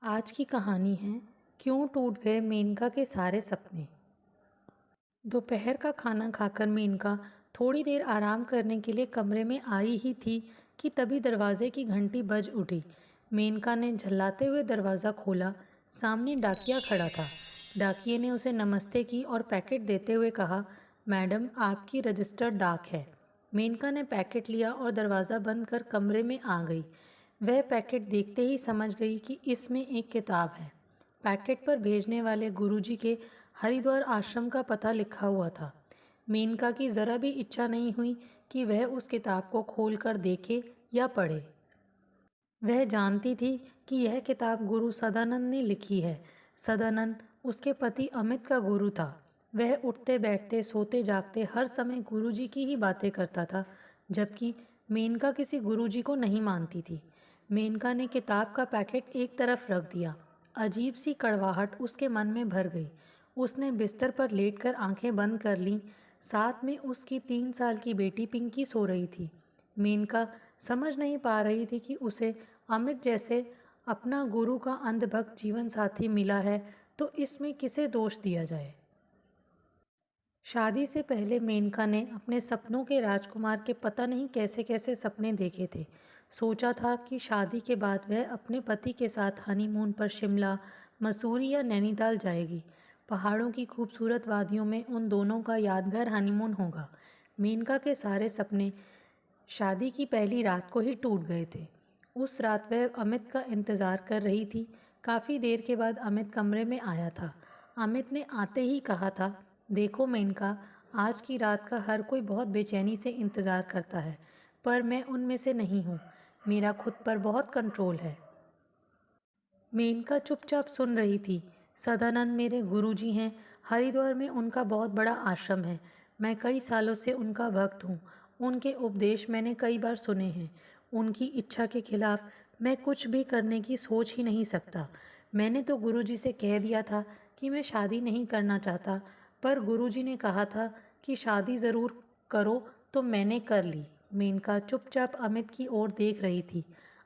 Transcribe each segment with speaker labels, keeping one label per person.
Speaker 1: आज की कहानी है क्यों टूट गए मेनका के सारे सपने। दोपहर का खाना खाकर मेनका थोड़ी देर आराम करने के लिए कमरे में आई ही थी कि तभी दरवाजे की घंटी बज उठी। मेनका ने झल्लाते हुए दरवाज़ा खोला। सामने डाकिया खड़ा था। डाकिये ने उसे नमस्ते की और पैकेट देते हुए कहा, मैडम आपकी रजिस्टर्ड डाक है। मेनका ने पैकेट लिया और दरवाज़ा बंद कर कमरे में आ गई। वह पैकेट देखते ही समझ गई कि इसमें एक किताब है। पैकेट पर भेजने वाले गुरुजी के हरिद्वार आश्रम का पता लिखा हुआ था। मेनका की ज़रा भी इच्छा नहीं हुई कि वह उस किताब को खोलकर देखे या पढ़े। वह जानती थी कि यह किताब गुरु सदानंद ने लिखी है। सदानंद उसके पति अमित का गुरु था। वह उठते बैठते सोते जागते हर समय गुरुजी की ही बातें करता था, जबकि मेनका किसी गुरुजी को नहीं मानती थी। मेनका ने किताब का पैकेट एक तरफ रख दिया। अजीब सी कड़वाहट उसके मन में भर गई। उसने बिस्तर पर लेटकर आंखें बंद कर लीं। साथ में उसकी 3 साल की बेटी पिंकी सो रही थी। मेनका समझ नहीं पा रही थी कि उसे अमित जैसे अपना गुरु का अंधभक्त जीवन साथी मिला है तो इसमें किसे दोष दिया जाए। शादी से पहले मेनका ने अपने सपनों के राजकुमार के पता नहीं कैसे कैसे सपने देखे थे। सोचा था कि शादी के बाद वह अपने पति के साथ हनीमून पर शिमला, मसूरी या नैनीताल जाएगी। पहाड़ों की खूबसूरत वादियों में उन दोनों का यादगार हनीमून होगा। मेनका के सारे सपने शादी की पहली रात को ही टूट गए थे। उस रात वह अमित का इंतज़ार कर रही थी। काफ़ी देर के बाद अमित कमरे में आया था। अमित ने आते ही कहा था, देखो मेनका, आज की रात का हर कोई बहुत बेचैनी से इंतज़ार करता है, पर मैं उनमें से नहीं हूँ। मेरा खुद पर बहुत कंट्रोल है। मेनका चुपचाप सुन रही थी। सदानंद मेरे गुरुजी हैं। हरिद्वार में उनका बहुत बड़ा आश्रम है। मैं कई सालों से उनका भक्त हूँ। उनके उपदेश मैंने कई बार सुने हैं। उनकी इच्छा के खिलाफ मैं कुछ भी करने की सोच ही नहीं सकता। मैंने तो गुरुजी से कह दिया था कि मैं शादी नहीं करना चाहता, पर गुरुजी ने कहा था कि शादी ज़रूर करो, तो मैंने कर ली। मेनका चुपचाप अमित की ओर देख रही थी।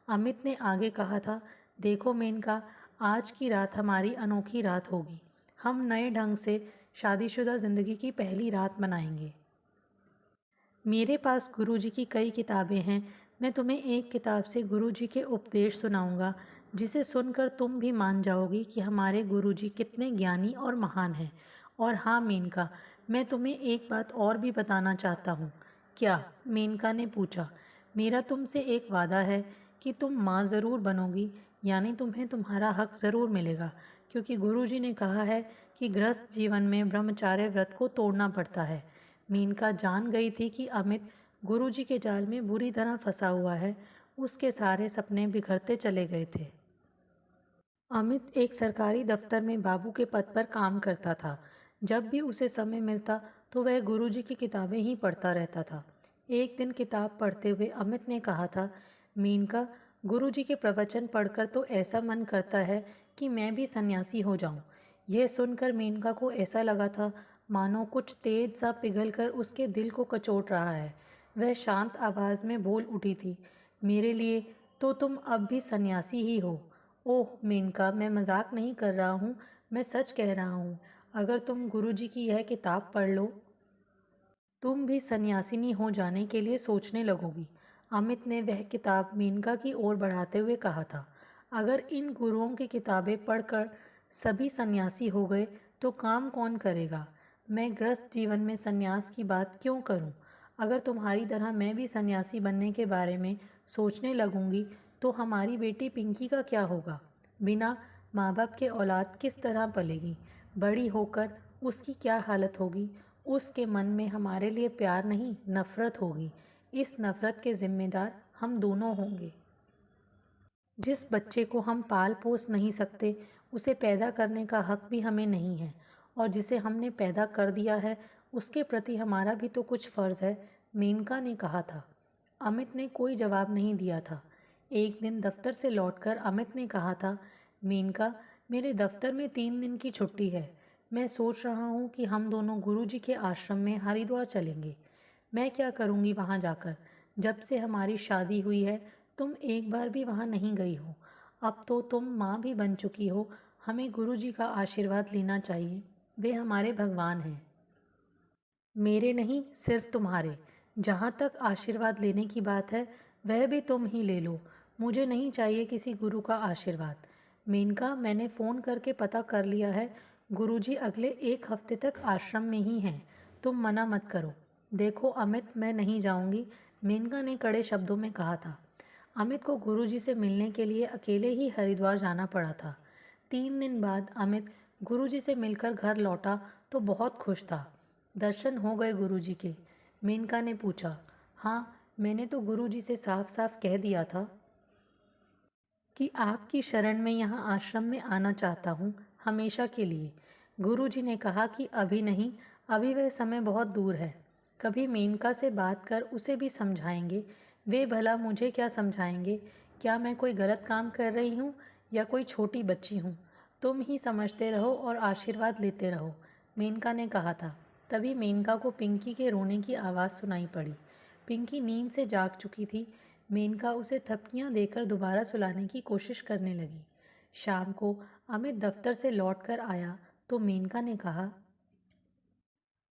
Speaker 1: अमित ने आगे कहा था, देखो मेनका, आज की रात हमारी अनोखी रात होगी। हम नए ढंग से शादीशुदा ज़िंदगी की पहली रात मनाएंगे। मेरे पास गुरुजी की कई किताबें हैं। मैं तुम्हें एक किताब से गुरुजी के उपदेश सुनाऊंगा, जिसे सुनकर तुम भी मान जाओगी कि हमारे गुरुजी कितने ज्ञानी और महान हैं। और हाँ मेनका, मैं तुम्हें एक बात और भी बताना चाहता हूँ। क्या? मेनका ने पूछा। मेरा तुमसे एक वादा है कि तुम माँ ज़रूर बनोगी, यानी तुम्हें तुम्हारा हक ज़रूर मिलेगा, क्योंकि गुरुजी ने कहा है कि गृहस्थ जीवन में ब्रह्मचार्य व्रत को तोड़ना पड़ता है। मेनका जान गई थी कि अमित गुरुजी के जाल में बुरी तरह फंसा हुआ है। उसके सारे सपने बिखरते चले गए थे। अमित एक सरकारी दफ्तर में बाबू के पद पर काम करता था। जब भी उसे समय मिलता तो वह गुरुजी की किताबें ही पढ़ता रहता था। एक दिन किताब पढ़ते हुए अमित ने कहा था, मेनका, गुरुजी के प्रवचन पढ़कर तो ऐसा मन करता है कि मैं भी सन्यासी हो जाऊं। यह सुनकर मेनका को ऐसा लगा था मानो कुछ तेज सा पिघलकर उसके दिल को कचोट रहा है। वह शांत आवाज़ में बोल उठी थी, मेरे लिए तो तुम अब भी सन्यासी ही हो। ओह मेनका, मैं मजाक नहीं कर रहा हूँ, मैं सच कह रहा हूँ। अगर तुम गुरुजी की यह किताब पढ़ लो, तुम भी सन्यासिनी हो जाने के लिए सोचने लगोगी। अमित ने वह किताब मेनका की ओर बढ़ाते हुए कहा था, अगर इन गुरुओं की किताबें पढ़कर सभी सन्यासी हो गए तो काम कौन करेगा? मैं गृहस्थ जीवन में सन्यास की बात क्यों करूं? अगर तुम्हारी तरह मैं भी सन्यासी बनने के बारे में सोचने लगूंगी तो हमारी बेटी पिंकी का क्या होगा? बिना माँ बाप के औलाद किस तरह पलेगी? बड़ी होकर उसकी क्या हालत होगी? उसके मन में हमारे लिए प्यार नहीं, नफ़रत होगी। इस नफ़रत के ज़िम्मेदार हम दोनों होंगे। जिस बच्चे को हम पाल पोस नहीं सकते, उसे पैदा करने का हक भी हमें नहीं है, और जिसे हमने पैदा कर दिया है उसके प्रति हमारा भी तो कुछ फ़र्ज़ है। मेनका ने कहा था। अमित ने कोई जवाब नहीं दिया था। एक दिन दफ्तर से लौटकर अमित ने कहा था, मेनका, मेरे दफ्तर में 3 दिन की छुट्टी है। मैं सोच रहा हूँ कि हम दोनों गुरुजी के आश्रम में हरिद्वार चलेंगे। मैं क्या करूँगी वहाँ जाकर? जब से हमारी शादी हुई है तुम एक बार भी वहाँ नहीं गई हो। अब तो तुम माँ भी बन चुकी हो, हमें गुरुजी का आशीर्वाद लेना चाहिए। वे हमारे भगवान हैं। मेरे नहीं, सिर्फ तुम्हारे। जहाँ तक आशीर्वाद लेने की बात है, वह भी तुम ही ले लो। मुझे नहीं चाहिए किसी गुरु का आशीर्वाद। मेनका, मैंने फ़ोन करके पता कर लिया है। गुरुजी अगले 1 हफ्ते तक आश्रम में ही हैं। तुम मना मत करो। देखो अमित, मैं नहीं जाऊंगी, मेनका ने कड़े शब्दों में कहा था। अमित को गुरुजी से मिलने के लिए अकेले ही हरिद्वार जाना पड़ा था। 3 दिन बाद अमित गुरुजी से मिलकर घर लौटा तो बहुत खुश था। दर्शन हो गए गुरुजी के? मेनका ने पूछा। हाँ, मैंने तो गुरुजी से साफ साफ कह दिया था कि आपकी शरण में यहाँ आश्रम में आना चाहता हूँ, हमेशा के लिए। गुरुजी ने कहा कि अभी नहीं, अभी वह समय बहुत दूर है। कभी मेनका से बात कर उसे भी समझाएंगे। वे भला मुझे क्या समझाएंगे? क्या मैं कोई गलत काम कर रही हूँ या कोई छोटी बच्ची हूँ? तुम ही समझते रहो और आशीर्वाद लेते रहो, मेनका ने कहा था। तभी मेनका को पिंकी के रोने की आवाज़ सुनाई पड़ी। पिंकी नींद से जाग चुकी थी। मेनका उसे थपकियां देकर दोबारा सुलाने की कोशिश करने लगी। शाम को अमित दफ्तर से लौटकर आया तो मेनका ने कहा,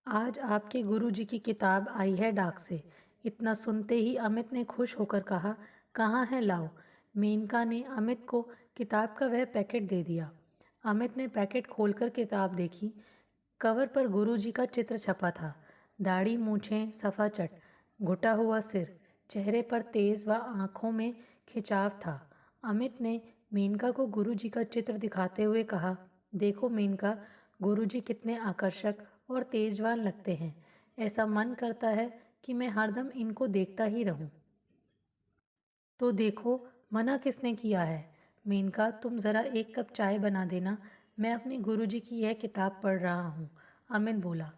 Speaker 1: आज आपके गुरुजी की किताब आई है डाक से। इतना सुनते ही अमित ने खुश होकर कहा, कहाँ है लाओ। मेनका ने अमित को किताब का वह पैकेट दे दिया। अमित ने पैकेट खोलकर किताब देखी। कवर पर गुरुजी का चित्र छपा था। दाढ़ी, मूछें सफाचट, घुटा हुआ सिर, चेहरे पर तेज व आंखों में खिंचाव था। अमित ने मेनका को गुरुजी का चित्र दिखाते हुए कहा, देखो मेनका, गुरुजी कितने आकर्षक और तेजवान लगते हैं। ऐसा मन करता है कि मैं हरदम इनको देखता ही रहूं। तो देखो, मना किसने किया है? मेनका, तुम ज़रा 1 कप चाय बना देना, मैं अपने गुरुजी की यह किताब पढ़ रहा हूँ, अमित बोला।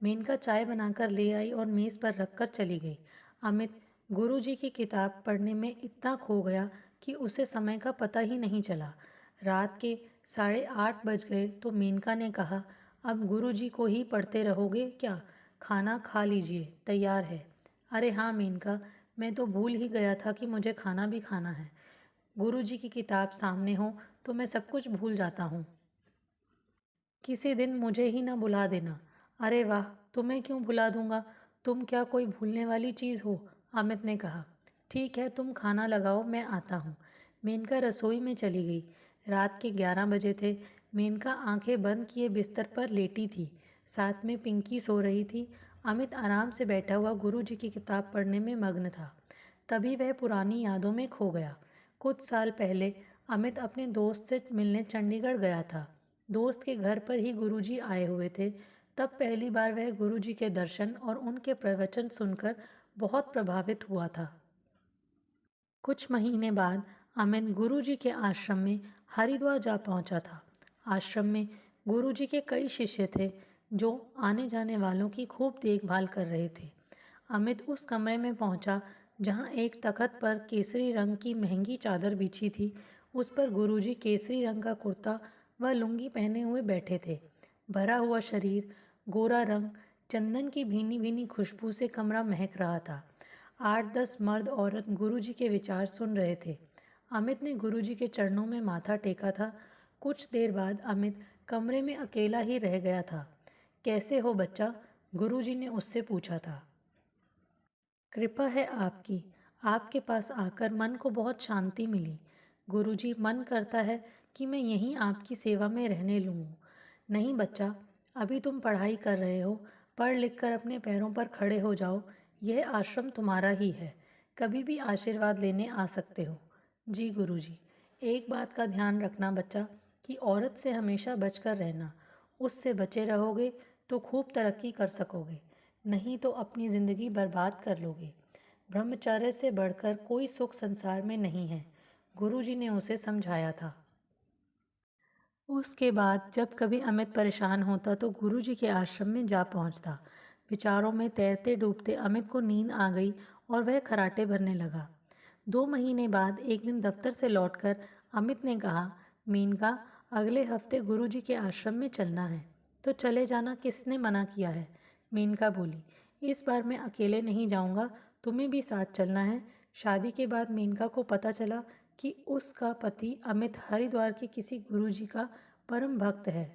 Speaker 1: मेनका चाय बनाकर ले आई और मेज़ पर रखकर चली गई। अमित गुरुजी की किताब पढ़ने में इतना खो गया कि उसे समय का पता ही नहीं चला। रात के 8:30 बज गए तो मेनका ने कहा, अब गुरुजी को ही पढ़ते रहोगे क्या? खाना खा लीजिए, तैयार है। अरे हाँ मेनका, मैं तो भूल ही गया था कि मुझे खाना भी खाना है। गुरुजी की किताब सामने हो तो मैं सब कुछ भूल जाता हूँ। किसी दिन मुझे ही ना बुला देना। अरे वाह, तुम्हें क्यों भुला दूंगा? तुम क्या कोई भूलने वाली चीज़ हो? अमित ने कहा। ठीक है, तुम खाना लगाओ, मैं आता हूँ। मेनका रसोई में चली गई। रात के 11 बजे थे। मेनका आंखें बंद किए बिस्तर पर लेटी थी। साथ में पिंकी सो रही थी। अमित आराम से बैठा हुआ गुरुजी की किताब पढ़ने में मग्न था। तभी वह पुरानी यादों में खो गया। कुछ साल पहले अमित अपने दोस्त से मिलने चंडीगढ़ गया था। दोस्त के घर पर ही गुरुजी आए हुए थे। तब पहली बार वह गुरुजी के दर्शन और उनके प्रवचन सुनकर बहुत प्रभावित हुआ था। कुछ महीने बाद अमित गुरुजी के आश्रम में हरिद्वार जा पहुंचा था। आश्रम में गुरुजी के कई शिष्य थे जो आने जाने वालों की खूब देखभाल कर रहे थे। अमित उस कमरे में पहुंचा जहां एक तख्त पर केसरी रंग की महंगी चादर बिछी थी। उस पर गुरुजी केसरी रंग का कुर्ता व लुंगी पहने हुए बैठे थे। भरा हुआ शरीर, गोरा रंग, चंदन की भीनी भीनी खुशबू से कमरा महक रहा था। 8-10 मर्द औरत गुरुजी के विचार सुन रहे थे। अमित ने गुरुजी के चरणों में माथा टेका था। कुछ देर बाद अमित कमरे में अकेला ही रह गया था। कैसे हो बच्चा? गुरुजी ने उससे पूछा था। कृपा है आपकी, आपके पास आकर मन को बहुत शांति मिली। गुरुजी, मन करता है कि मैं यहीं आपकी सेवा में रहने लूँ। नहीं बच्चा, अभी तुम पढ़ाई कर रहे हो, पढ़ लिख कर अपने पैरों पर खड़े हो जाओ। यह आश्रम तुम्हारा ही है, कभी भी आशीर्वाद लेने आ सकते हो। जी गुरुजी। एक बात का ध्यान रखना बच्चा, कि औरत से हमेशा बचकर रहना। उससे बचे रहोगे तो खूब तरक्की कर सकोगे, नहीं तो अपनी ज़िंदगी बर्बाद कर लोगे। ब्रह्मचर्य से बढ़कर कोई सुख संसार में नहीं है, गुरुजी ने उसे समझाया था। उसके बाद जब कभी अमित परेशान होता तो गुरुजी के आश्रम में जा पहुंचता। विचारों में तैरते डूबते अमित को नींद आ गई और वह खराटे भरने लगा। 2 महीने बाद एक दिन दफ्तर से लौटकर अमित ने कहा, मीनका, अगले हफ्ते गुरुजी के आश्रम में चलना है। तो चले जाना, किसने मना किया है? मेनका बोली। इस बार मैं अकेले नहीं जाऊंगा, तुम्हें भी साथ चलना है। शादी के बाद मेनका को पता चला कि उसका पति अमित हरिद्वार के किसी गुरुजी का परम भक्त है।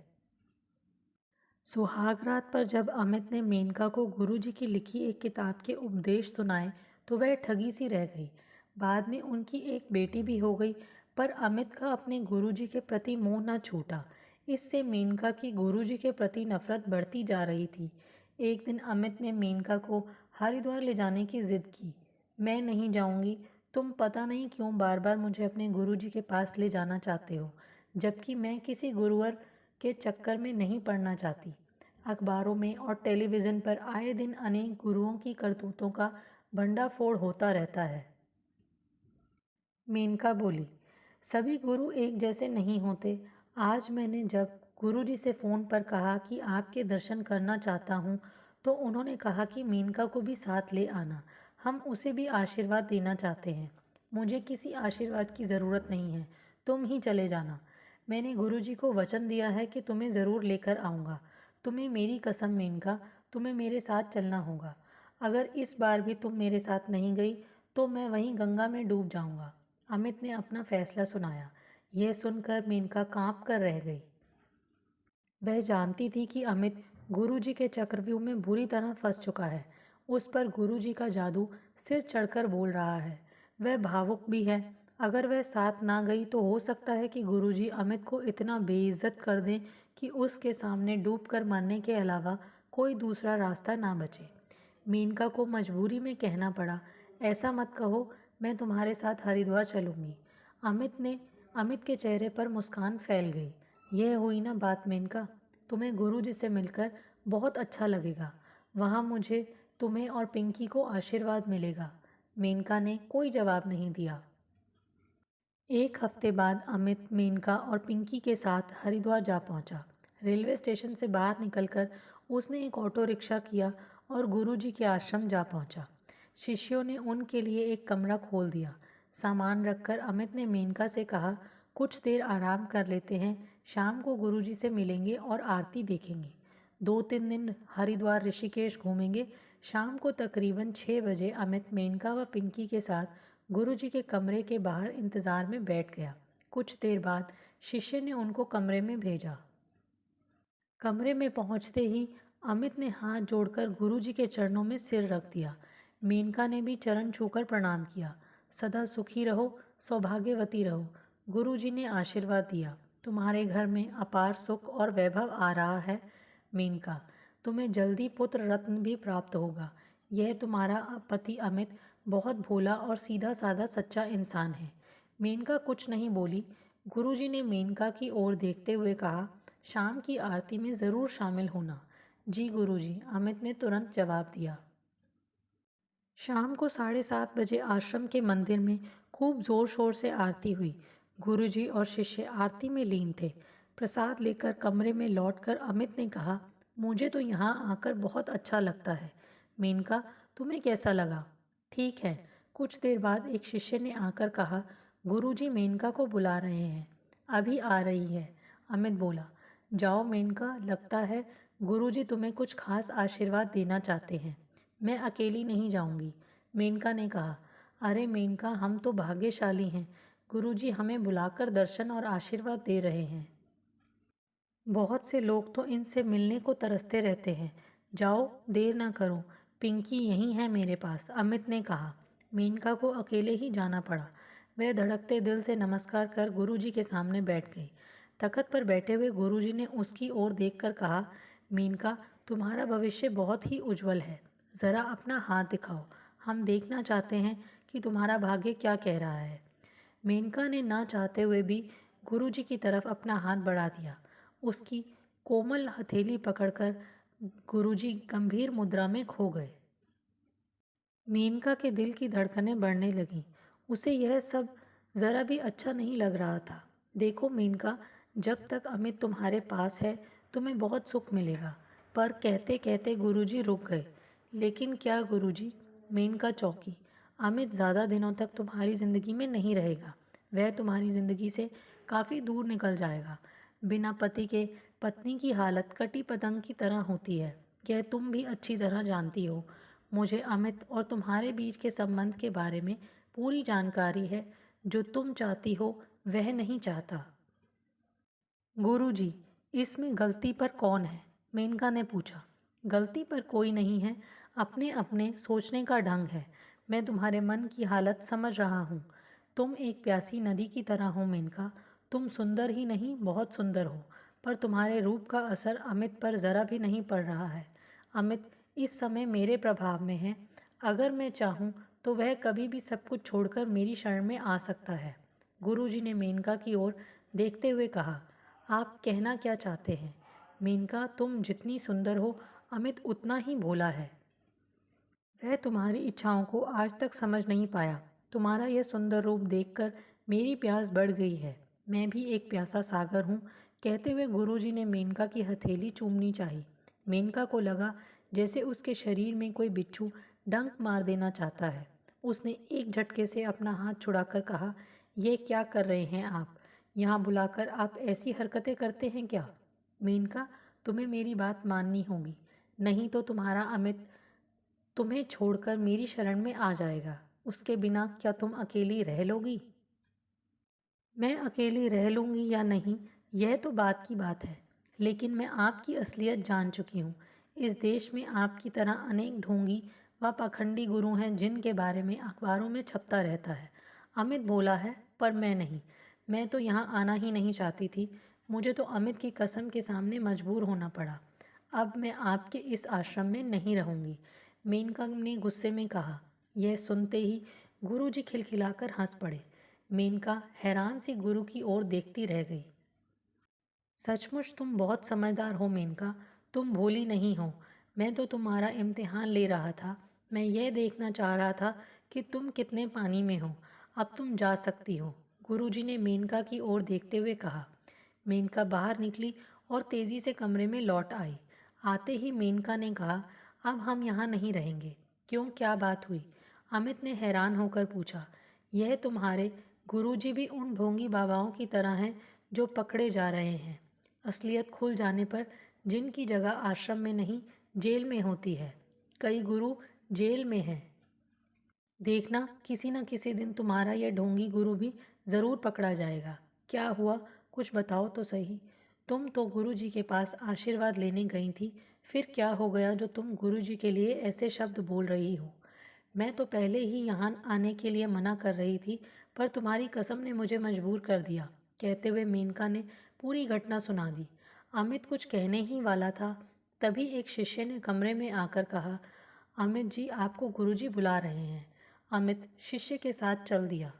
Speaker 1: सुहागरात पर जब अमित ने मेनका को गुरुजी की लिखी एक किताब के उपदेश सुनाए तो वह ठगी सी रह गई। बाद में उनकी एक बेटी भी हो गई, पर अमित का अपने गुरुजी के प्रति मोह न छूटा। इससे मेनका की गुरुजी के प्रति नफरत बढ़ती जा रही थी। एक दिन अमित ने मेनका को हरिद्वार ले जाने की जिद की। मैं नहीं जाऊंगी, तुम पता नहीं क्यों बार बार मुझे अपने गुरुजी के पास ले जाना चाहते हो, जबकि मैं किसी गुरुवर के चक्कर में नहीं पड़ना चाहती। अखबारों में और टेलीविज़न पर आए दिन अनेक गुरुओं की करतूतों का भंडाफोड़ होता रहता है। मेनका बोली, सभी गुरु एक जैसे नहीं होते। आज मैंने जब गुरुजी से फ़ोन पर कहा कि आपके दर्शन करना चाहता हूँ, तो उन्होंने कहा कि मेनका को भी साथ ले आना, हम उसे भी आशीर्वाद देना चाहते हैं। मुझे किसी आशीर्वाद की ज़रूरत नहीं है, तुम ही चले जाना। मैंने गुरुजी को वचन दिया है कि तुम्हें ज़रूर लेकर आऊँगा। तुम्हें मेरी कसम मेनका, तुम्हें मेरे साथ चलना होगा। अगर इस बार भी तुम मेरे साथ नहीं गई तो मैं वहीं गंगा में डूब जाऊँगा। अमित ने अपना फैसला सुनाया। यह सुनकर मेनका कांप कर रह गई। वह जानती थी कि अमित गुरुजी के चक्रव्यूह में बुरी तरह फंस चुका है। उस पर गुरुजी का जादू सिर चढ़कर बोल रहा है। वह भावुक भी है। अगर वह साथ ना गई तो हो सकता है कि गुरुजी अमित को इतना बेइज्जत कर दें कि उसके सामने डूबकर मरने के अलावा कोई दूसरा रास्ता ना बचे। मेनका को मजबूरी में कहना पड़ा, ऐसा मत कहो, मैं तुम्हारे साथ हरिद्वार चलूँगी। अमित के चेहरे पर मुस्कान फैल गई। यह हुई ना बात मेनका, तुम्हें गुरुजी से मिलकर बहुत अच्छा लगेगा। वहाँ मुझे, तुम्हें और पिंकी को आशीर्वाद मिलेगा। मेनका ने कोई जवाब नहीं दिया। एक हफ्ते बाद अमित मेनका और पिंकी के साथ हरिद्वार जा पहुंचा। रेलवे स्टेशन से बाहर निकलकर उसने एक ऑटो रिक्शा किया और गुरुजी के आश्रम जा पहुंचा। शिष्यों ने उनके लिए एक कमरा खोल दिया। सामान रखकर अमित ने मेनका से कहा, कुछ देर आराम कर लेते हैं, शाम को गुरुजी से मिलेंगे और आरती देखेंगे। 2-3 दिन हरिद्वार ऋषिकेश घूमेंगे। शाम को तकरीबन 6 बजे अमित मेनका व पिंकी के साथ गुरुजी के कमरे के बाहर इंतज़ार में बैठ गया। कुछ देर बाद शिष्य ने उनको कमरे में भेजा। कमरे में पहुंचते ही अमित ने हाथ जोड़कर गुरुजी के चरणों में सिर रख दिया। मेनका ने भी चरण छूकर प्रणाम किया। सदा सुखी रहो, सौभाग्यवती रहो, गुरुजी ने आशीर्वाद दिया। तुम्हारे घर में अपार सुख और वैभव आ रहा है मेनका, तुम्हें जल्दी पुत्र रत्न भी प्राप्त होगा। यह तुम्हारा पति अमित बहुत भोला और सीधा साधा सच्चा इंसान है। मेनका कुछ नहीं बोली। गुरुजी ने मेनका की ओर देखते हुए कहा, शाम की आरती में ज़रूर शामिल होना। जी गुरुजी, अमित ने तुरंत जवाब दिया। शाम को 7:30 बजे आश्रम के मंदिर में खूब ज़ोर शोर से आरती हुई। गुरुजी और शिष्य आरती में लीन थे। प्रसाद लेकर कमरे में लौटकर अमित ने कहा, मुझे तो यहाँ आकर बहुत अच्छा लगता है। मेनका, तुम्हें कैसा लगा? ठीक है। कुछ देर बाद एक शिष्य ने आकर कहा, गुरुजी मेनका को बुला रहे हैं। अभी आ रही है, अमित बोला। जाओ मेनका, लगता है गुरुजी तुम्हें कुछ खास आशीर्वाद देना चाहते हैं। मैं अकेली नहीं जाऊंगी, मेनका ने कहा। अरे मेनका, हम तो भाग्यशाली हैं, गुरुजी हमें बुलाकर दर्शन और आशीर्वाद दे रहे हैं। बहुत से लोग तो इनसे मिलने को तरसते रहते हैं। जाओ, देर ना करो, पिंकी यहीं है मेरे पास, अमित ने कहा। मेनका को अकेले ही जाना पड़ा। वह धड़कते दिल से नमस्कार कर गुरुजी के सामने बैठ गई। तख्त पर बैठे हुए गुरुजी ने उसकी ओर देखकर कहा, मेनका, तुम्हारा भविष्य बहुत ही उज्जवल है। ज़रा अपना हाथ दिखाओ, हम देखना चाहते हैं कि तुम्हारा भाग्य क्या कह रहा है। मेनका ने ना चाहते हुए भी गुरुजी की तरफ अपना हाथ बढ़ा दिया। उसकी कोमल हथेली पकड़कर गुरुजी गंभीर मुद्रा में खो गए। मेनका के दिल की धड़कनें बढ़ने लगीं। उसे यह सब ज़रा भी अच्छा नहीं लग रहा था। देखो मेनका, जब तक अमित तुम्हारे पास है तुम्हें बहुत सुख मिलेगा। पर कहते कहते गुरुजी रुक गए। लेकिन क्या गुरुजी? मेनका चौंकी। अमित ज़्यादा दिनों तक तुम्हारी ज़िंदगी में नहीं रहेगा। वह तुम्हारी ज़िंदगी से काफ़ी दूर निकल जाएगा। बिना पति के पत्नी की हालत कटी पतंग की तरह होती है। यह तुम भी अच्छी तरह जानती हो। मुझे अमित और तुम्हारे बीच के संबंध के बारे में पूरी जानकारी है। जो तुम चाहती हो वह नहीं चाहता। गुरुजी, इसमें गलती पर कौन है? मेनका ने पूछा। गलती पर कोई नहीं है, अपने अपने सोचने का ढंग है। मैं तुम्हारे मन की हालत समझ रहा हूँ। तुम एक प्यासी नदी की तरह हो मेनका। तुम सुंदर ही नहीं, बहुत सुंदर हो, पर तुम्हारे रूप का असर अमित पर ज़रा भी नहीं पड़ रहा है। अमित इस समय मेरे प्रभाव में है। अगर मैं चाहूँ तो वह कभी भी सब कुछ छोड़कर मेरी शरण में आ सकता है। गुरुजी ने मेनका की ओर देखते हुए कहा, आप कहना क्या चाहते हैं? मेनका, तुम जितनी सुंदर हो, अमित उतना ही भोला है। वह तुम्हारी इच्छाओं को आज तक समझ नहीं पाया। तुम्हारा यह सुंदर रूप देखकर मेरी प्यास बढ़ गई है। मैं भी एक प्यासा सागर हूँ। कहते हुए गुरुजी ने मेनका की हथेली चूमनी चाही। मेनका को लगा जैसे उसके शरीर में कोई बिच्छू डंक मार देना चाहता है। उसने एक झटके से अपना हाथ छुड़ाकर कहा, यह क्या कर रहे हैं आप? यहाँ बुलाकर आप ऐसी हरकतें करते हैं क्या? मेनका, तुम्हें मेरी बात माननी होगी, नहीं तो तुम्हारा अमित तुम्हें छोड़कर मेरी शरण में आ जाएगा। उसके बिना क्या तुम अकेली रह लोगी? मैं अकेली रह लूँगी या नहीं, यह तो बात की बात है। लेकिन मैं आपकी असलियत जान चुकी हूँ। इस देश में आपकी तरह अनेक ढोंगी व पाखंडी गुरु हैं जिनके बारे में अखबारों में छपता रहता है। अमित बोला है, पर मैं नहीं। मैं तो यहाँ आना ही नहीं चाहती थी। मुझे तो अमित की कसम के सामने मजबूर होना पड़ा। अब मैं आपके इस आश्रम में नहीं रहूँगी। मेनका ने गुस्से में कहा। यह सुनते ही गुरुजी खिलखिलाकर हंस पड़े। मेनका हैरान सी गुरु की ओर देखती रह गई। सचमुच तुम बहुत समझदार हो मेनका। तुम भोली नहीं हो। मैं तो तुम्हारा इम्तिहान ले रहा था। मैं यह देखना चाह रहा था कि तुम कितने पानी में हो। अब तुम जा सकती हो, गुरुजी ने मेनका की ओर देखते हुए कहा। मेनका बाहर निकली और तेज़ी से कमरे में लौट आई। आते ही मेनका ने कहा, अब हम यहाँ नहीं रहेंगे। क्यों, क्या बात हुई? अमित ने हैरान होकर पूछा। यह तुम्हारे गुरुजी भी उन ढोंगी बाबाओं की तरह हैं जो पकड़े जा रहे हैं। असलियत खुल जाने पर जिनकी जगह आश्रम में नहीं, जेल में होती है। कई गुरु जेल में हैं। देखना, किसी न किसी दिन तुम्हारा यह ढोंगी गुरु भी ज़रूर पकड़ा जाएगा। क्या हुआ, कुछ बताओ तो सही। तुम तो गुरुजी के पास आशीर्वाद लेने गई थी। फिर क्या हो गया जो तुम गुरुजी के लिए ऐसे शब्द बोल रही हो? मैं तो पहले ही यहाँ आने के लिए मना कर रही थी, पर तुम्हारी कसम ने मुझे मजबूर कर दिया। कहते हुए मेनका ने पूरी घटना सुना दी। अमित कुछ कहने ही वाला था, तभी एक शिष्य ने कमरे में आकर कहा, अमित जी, आपको गुरुजी बुला रहे हैं। अमित शिष्य के साथ चल दिया।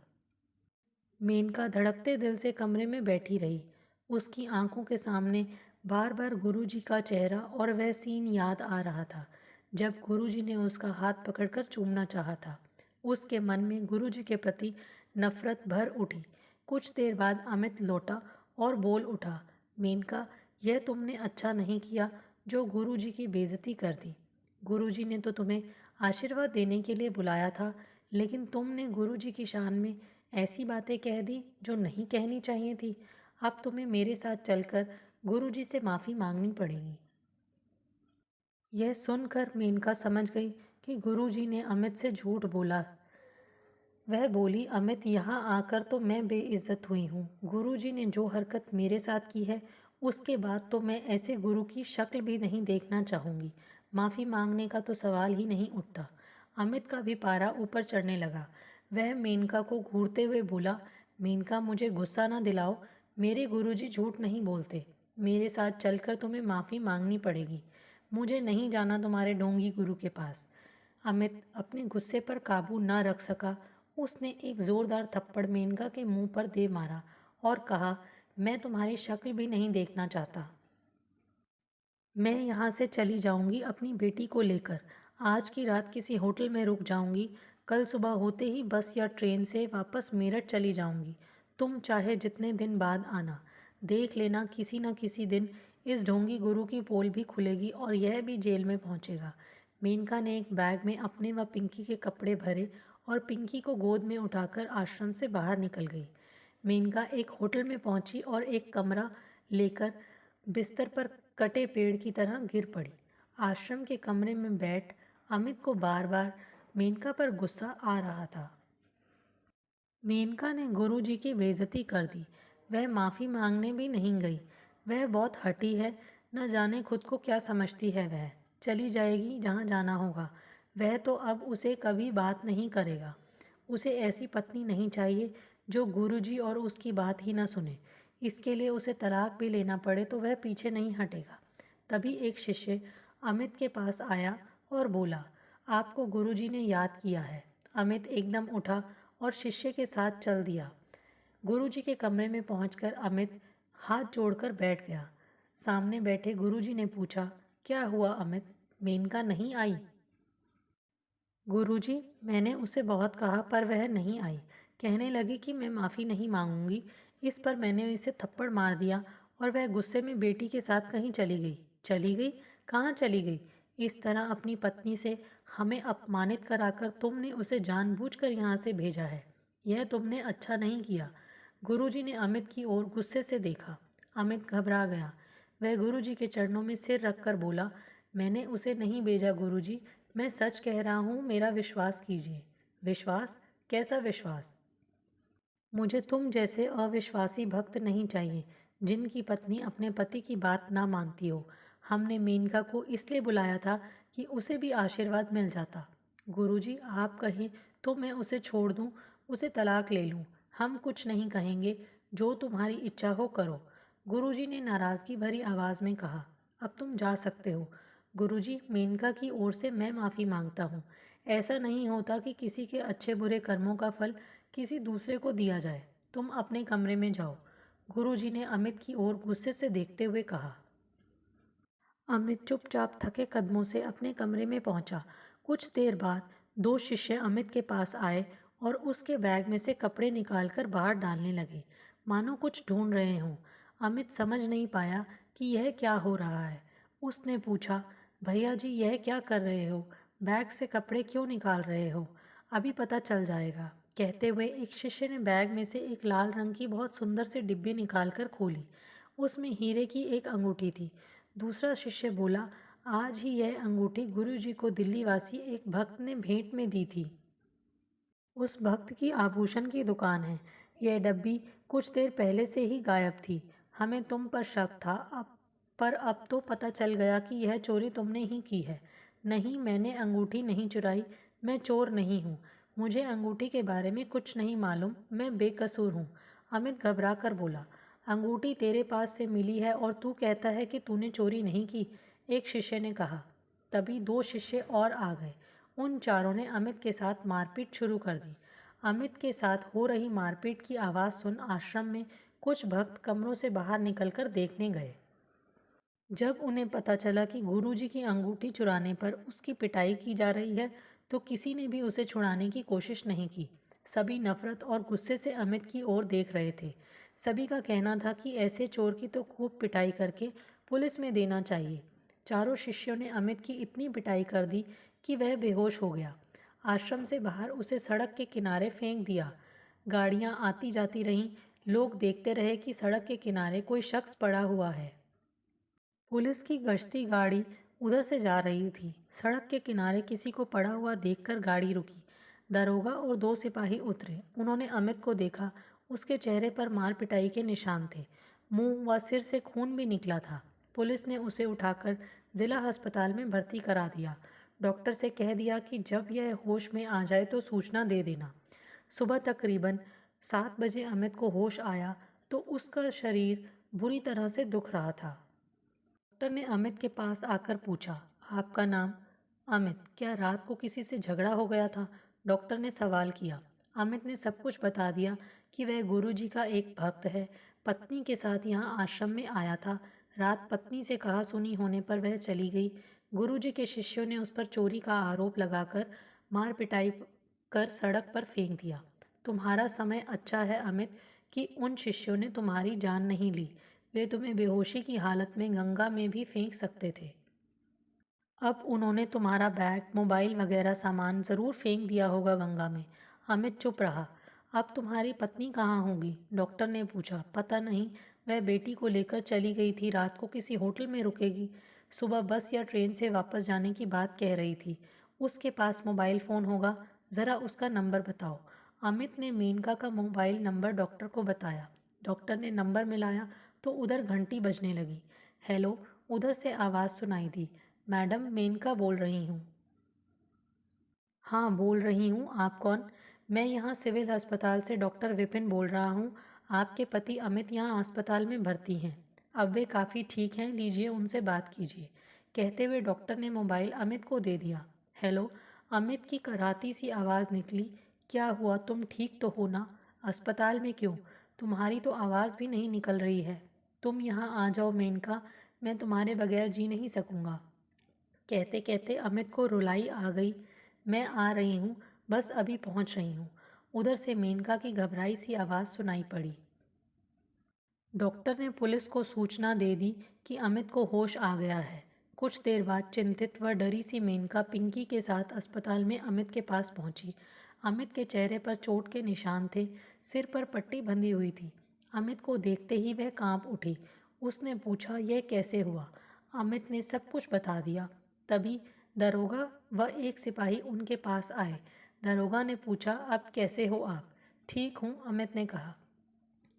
Speaker 1: मेनका धड़कते दिल से कमरे में बैठी रही। उसकी आंखों के सामने बार बार गुरुजी का चेहरा और वह सीन याद आ रहा था जब गुरुजी ने उसका हाथ पकड़कर चूमना चाहा था। उसके मन में गुरुजी के प्रति नफरत भर उठी। कुछ देर बाद अमित लौटा और बोल उठा, मेनका, यह तुमने अच्छा नहीं किया जो गुरुजी की बेइज्जती कर दी। गुरुजी ने तो तुम्हें आशीर्वाद देने के लिए बुलाया था, लेकिन तुमने गुरुजी की शान में ऐसी बातें कह दी जो नहीं कहनी चाहिए थी। अब तुम्हें मेरे साथ चलकर गुरुजी से माफ़ी मांगनी पड़ेगी। यह सुनकर मेनका समझ गई कि गुरुजी ने अमित से झूठ बोला। वह बोली, अमित, यहाँ आकर तो मैं बेइज्जत हुई हूँ। गुरुजी ने जो हरकत मेरे साथ की है, उसके बाद तो मैं ऐसे गुरु की शक्ल भी नहीं देखना चाहूँगी। माफ़ी मांगने का तो सवाल ही नहीं उठता। अमित का भी पारा ऊपर चढ़ने लगा। वह मेनका को घूरते हुए बोला, मेनका, मुझे गुस्सा ना दिलाओ। मेरे गुरुजी झूठ नहीं बोलते। मेरे साथ चलकर तुम्हें माफ़ी मांगनी पड़ेगी। मुझे नहीं जाना तुम्हारे ढोंगी गुरु के पास। अमित अपने गुस्से पर काबू न रख सका। उसने एक जोरदार थप्पड़ मेनका के मुंह पर दे मारा और कहा, मैं तुम्हारी शक्ल भी नहीं देखना चाहता। मैं यहाँ से चली जाऊँगी अपनी बेटी को लेकर। आज की रात किसी होटल में रुक जाऊँगी। कल सुबह होते ही बस या ट्रेन से वापस मेरठ चली जाऊँगी। तुम चाहे जितने दिन बाद आना। देख लेना, किसी न किसी दिन इस ढोंगी गुरु की पोल भी खुलेगी और यह भी जेल में पहुँचेगा। मेनका ने एक बैग में अपने व पिंकी के कपड़े भरे और पिंकी को गोद में उठाकर आश्रम से बाहर निकल गई। मेनका एक होटल में पहुंची और एक कमरा लेकर बिस्तर पर कटे पेड़ की तरह गिर पड़ी। आश्रम के कमरे में बैठ अमित को बार बार मेनका पर गुस्सा आ रहा था। मेनका ने गुरुजी की बेइज्जती कर दी। वह माफ़ी मांगने भी नहीं गई। वह बहुत हठी है, न जाने खुद को क्या समझती है। वह चली जाएगी जहाँ जाना होगा। वह तो अब उसे कभी बात नहीं करेगा। उसे ऐसी पत्नी नहीं चाहिए जो गुरुजी और उसकी बात ही न सुने। इसके लिए उसे तलाक भी लेना पड़े तो वह पीछे नहीं हटेगा। तभी एक शिष्य अमित के पास आया और बोला, आपको गुरुजी ने याद किया है। अमित एकदम उठा और शिष्य के साथ चल दिया। गुरुजी के कमरे में पहुंचकर अमित हाथ जोड़कर बैठ गया। सामने बैठे गुरुजी ने पूछा, क्या हुआ अमित, मेनका नहीं आई? गुरुजी, मैंने उसे बहुत कहा पर वह नहीं आई। कहने लगी कि मैं माफ़ी नहीं मांगूंगी। इस पर मैंने इसे थप्पड़ मार दिया और वह गुस्से में बेटी के साथ कहीं चली गई। चली गई? कहाँ चली गई? इस तरह अपनी पत्नी से हमें अपमानित कराकर तुमने उसे जानबूझकर यहाँ से भेजा है। यह तुमने अच्छा नहीं किया। गुरुजी ने अमित की ओर गुस्से से देखा। अमित घबरा गया। वह गुरुजी के चरणों में सिर रखकर बोला, मैंने उसे नहीं भेजा गुरुजी, मैं सच कह रहा हूँ, मेरा विश्वास कीजिए। विश्वास? कैसा विश्वास? मुझे तुम जैसे अविश्वासी भक्त नहीं चाहिए, जिनकी पत्नी अपने पति की बात ना मानती हो। हमने मेनका को इसलिए बुलाया था कि उसे भी आशीर्वाद मिल जाता। गुरुजी, आप कहें तो मैं उसे छोड़ दूं, उसे तलाक ले लूं। हम कुछ नहीं कहेंगे, जो तुम्हारी इच्छा हो करो। गुरुजी ने नाराज़गी भरी आवाज़ में कहा। अब तुम जा सकते हो। गुरुजी, मेनका की ओर से मैं माफ़ी मांगता हूँ। ऐसा नहीं होता कि किसी के अच्छे बुरे कर्मों का फल किसी दूसरे को दिया जाए। तुम अपने कमरे में जाओ। गुरुजी ने अमित की ओर गुस्से से देखते हुए कहा। अमित चुपचाप थके कदमों से अपने कमरे में पहुंचा। कुछ देर बाद दो शिष्य अमित के पास आए और उसके बैग में से कपड़े निकालकर बाहर डालने लगे, मानो कुछ ढूंढ रहे हों। अमित समझ नहीं पाया कि यह क्या हो रहा है। उसने पूछा, भैया जी, यह क्या कर रहे हो? बैग से कपड़े क्यों निकाल रहे हो? अभी पता चल जाएगा। कहते हुए एक शिष्य ने बैग में से एक लाल रंग की बहुत सुंदर सी डिब्बी निकालकर खोली। उसमें हीरे की एक अंगूठी थी। दूसरा शिष्य बोला, आज ही यह अंगूठी गुरुजी को दिल्लीवासी एक भक्त ने भेंट में दी थी। उस भक्त की आभूषण की दुकान है। यह डब्बी कुछ देर पहले से ही गायब थी। हमें तुम पर शक था, अब तो पता चल गया कि यह चोरी तुमने ही की है। नहीं, मैंने अंगूठी नहीं चुराई। मैं चोर नहीं हूँ। मुझे अंगूठी के बारे में कुछ नहीं मालूम। मैं बेकसूर हूँ। अमित घबरा कर बोला, अंगूठी तेरे पास से मिली है और तू कहता है कि तूने चोरी नहीं की? एक शिष्य ने कहा। तभी दो शिष्य और आ गए। उन चारों ने अमित के साथ मारपीट शुरू कर दी। अमित के साथ हो रही मारपीट की आवाज़ सुन आश्रम में कुछ भक्त कमरों से बाहर निकलकर देखने गए। जब उन्हें पता चला कि गुरुजी की अंगूठी चुराने पर उसकी पिटाई की जा रही है, तो किसी ने भी उसे छुड़ाने की कोशिश नहीं की। सभी नफरत और गुस्से से अमित की ओर देख रहे थे। सभी का कहना था कि ऐसे चोर की तो खूब पिटाई करके पुलिस में देना चाहिए। चारों शिष्यों ने अमित की इतनी पिटाई कर दी कि वह बेहोश हो गया। आश्रम से बाहर उसे सड़क के किनारे फेंक दिया। गाड़ियां आती जाती रहीं। लोग देखते रहे कि सड़क के किनारे कोई शख्स पड़ा हुआ है। पुलिस की गश्ती गाड़ी उधर से जा रही थी। सड़क के किनारे किसी को पड़ा हुआ देखकर गाड़ी रुकी। दरोगा और दो सिपाही उतरे। उन्होंने अमित को देखा। उसके चेहरे पर मार पिटाई के निशान थे। मुंह व सिर से खून भी निकला था। पुलिस ने उसे उठाकर जिला अस्पताल में भर्ती करा दिया। डॉक्टर से कह दिया कि जब यह होश में आ जाए तो सूचना दे देना। सुबह तकरीबन 7 बजे अमित को होश आया तो उसका शरीर बुरी तरह से दुख रहा था। डॉक्टर ने अमित के पास आकर पूछा, आपका नाम? अमित। क्या रात को किसी से झगड़ा हो गया था? डॉक्टर ने सवाल किया। अमित ने सब कुछ बता दिया कि वह गुरुजी का एक भक्त है, पत्नी के साथ यहाँ आश्रम में आया था। रात पत्नी से कहा सुनी होने पर वह चली गई। गुरुजी के शिष्यों ने उस पर चोरी का आरोप लगाकर मार पिटाई कर सड़क पर फेंक दिया। तुम्हारा समय अच्छा है अमित कि उन शिष्यों ने तुम्हारी जान नहीं ली। वे तुम्हें बेहोशी की हालत में गंगा में भी फेंक सकते थे। अब उन्होंने तुम्हारा बैग, मोबाइल वगैरह सामान ज़रूर फेंक दिया होगा गंगा में। अमित चुप रहा। अब तुम्हारी पत्नी कहाँ होगी? डॉक्टर ने पूछा। पता नहीं, वह बेटी को लेकर चली गई थी। रात को किसी होटल में रुकेगी। सुबह बस या ट्रेन से वापस जाने की बात कह रही थी। उसके पास मोबाइल फ़ोन होगा। ज़रा उसका नंबर बताओ। अमित ने मेनका का मोबाइल नंबर डॉक्टर को बताया। डॉक्टर ने नंबर मिलाया तो उधर घंटी बजने लगी। हेलो, उधर से आवाज़ सुनाई दी। मैडम, मेनका बोल रही हूँ। हाँ, बोल रही हूँ। आप कौन? मैं यहाँ सिविल अस्पताल से डॉक्टर विपिन बोल रहा हूँ। आपके पति अमित यहाँ अस्पताल में भर्ती हैं। अब वे काफ़ी ठीक हैं, लीजिए उनसे बात कीजिए। कहते हुए डॉक्टर ने मोबाइल अमित को दे दिया। हेलो, अमित की कराती सी आवाज़ निकली। क्या हुआ, तुम ठीक तो हो ना? अस्पताल में क्यों? तुम्हारी तो आवाज़ भी नहीं निकल रही है। तुम यहाँ आ जाओ मेनका, मैं तुम्हारे बगैर जी नहीं सकूँगा। कहते कहते अमित को रुलाई आ गई। मैं आ रही हूँ, बस अभी पहुँच रही हूँ। उधर से मेनका की घबराई सी आवाज़ सुनाई पड़ी। डॉक्टर ने पुलिस को सूचना दे दी कि अमित को होश आ गया है। कुछ देर बाद चिंतित व डरी सी मेनका पिंकी के साथ अस्पताल में अमित के पास पहुंची। अमित के चेहरे पर चोट के निशान थे, सिर पर पट्टी बंधी हुई थी। अमित को देखते ही वह कांप उठी। उसने पूछा, यह कैसे हुआ? अमित ने सब कुछ बता दिया। तभी दरोगा व एक सिपाही उनके पास आए। दरोगा ने पूछा, अब कैसे हो आप? ठीक हूँ, अमित ने कहा।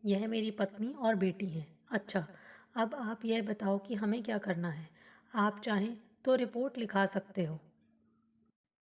Speaker 1: यह मेरी पत्नी और बेटी हैं। अच्छा, अब आप यह बताओ कि हमें क्या करना है? आप चाहें तो रिपोर्ट लिखा सकते हो।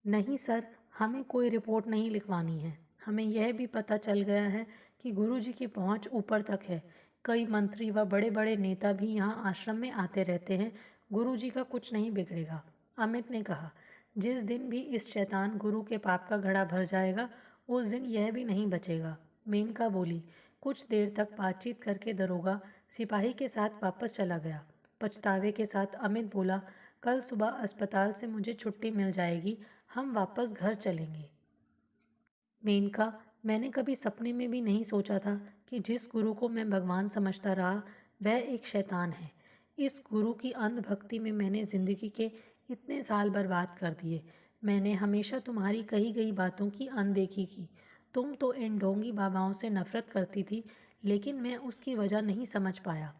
Speaker 1: नहीं सर, हमें कोई रिपोर्ट नहीं लिखवानी है। हमें यह भी पता चल गया है कि गुरुजी की पहुंच ऊपर तक है। कई मंत्री व बड़े बड़े नेता भी यहाँ आश्रम में आते रहते हैं। गुरुजी का कुछ नहीं बिगड़ेगा। अमित ने कहा, जिस दिन भी इस शैतान गुरु के पाप का घड़ा भर जाएगा, उस दिन यह भी नहीं बचेगा। मेनका बोली। कुछ देर तक बातचीत करके दरोगा सिपाही के साथ वापस चला गया। पछतावे के साथ अमित बोला, कल सुबह अस्पताल से मुझे छुट्टी मिल जाएगी, हम वापस घर चलेंगे। मेनका, मैंने कभी सपने में भी नहीं सोचा था कि जिस गुरु को मैं भगवान समझता रहा, वह एक शैतान है। इस गुरु की अंधभक्ति में मैंने ज़िंदगी के इतने साल बर्बाद कर दिए। मैंने हमेशा तुम्हारी कही गई बातों की अनदेखी की। तुम तो इन ढोंगी बाबाओं से नफरत करती थी, लेकिन मैं उसकी वजह नहीं समझ पाया।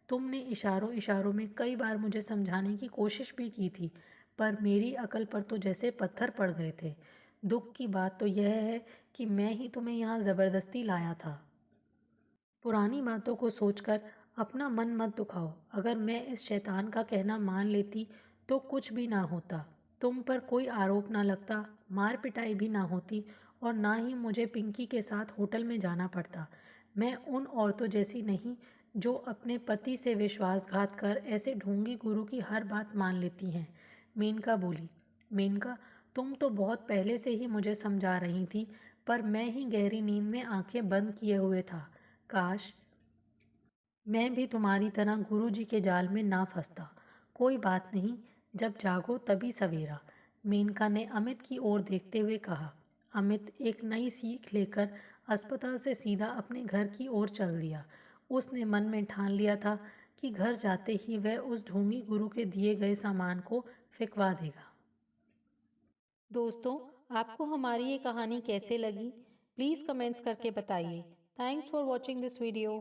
Speaker 1: तुमने इशारों इशारों में कई बार मुझे समझाने की कोशिश भी की थी, पर मेरी अकल पर तो जैसे पत्थर पड़ गए थे। दुख की बात तो यह है कि मैं ही तुम्हें यहाँ ज़बरदस्ती लाया था। पुरानी बातों को सोचकर अपना मन मत दुखाओ। अगर मैं इस शैतान का कहना मान लेती तो कुछ भी ना होता। तुम पर कोई आरोप ना लगता, मार पिटाई भी ना होती और ना ही मुझे पिंकी के साथ होटल में जाना पड़ता। मैं उन औरतों जैसी नहीं जो अपने पति से विश्वासघात कर ऐसे ढोंगी गुरु की हर बात मान लेती हैं। मेनका बोली। मेनका, तुम तो बहुत पहले से ही मुझे समझा रही थी, पर मैं ही गहरी नींद में आंखें बंद किए हुए था। काश मैं भी तुम्हारी तरह गुरुजी के जाल में ना फंसता। कोई बात नहीं, जब जागो तभी सवेरा। मेनका ने अमित की ओर देखते हुए कहा। अमित एक नई सीख लेकर अस्पताल से सीधा अपने घर की ओर चल दिया। उसने मन में ठान लिया था कि घर जाते ही वह उस ढोंगी गुरु के दिए गए सामान को फेंकवा देगा। दोस्तों, आपको हमारी ये कहानी कैसे लगी? प्लीज़ कमेंट्स करके बताइए। Thanks for watching this video.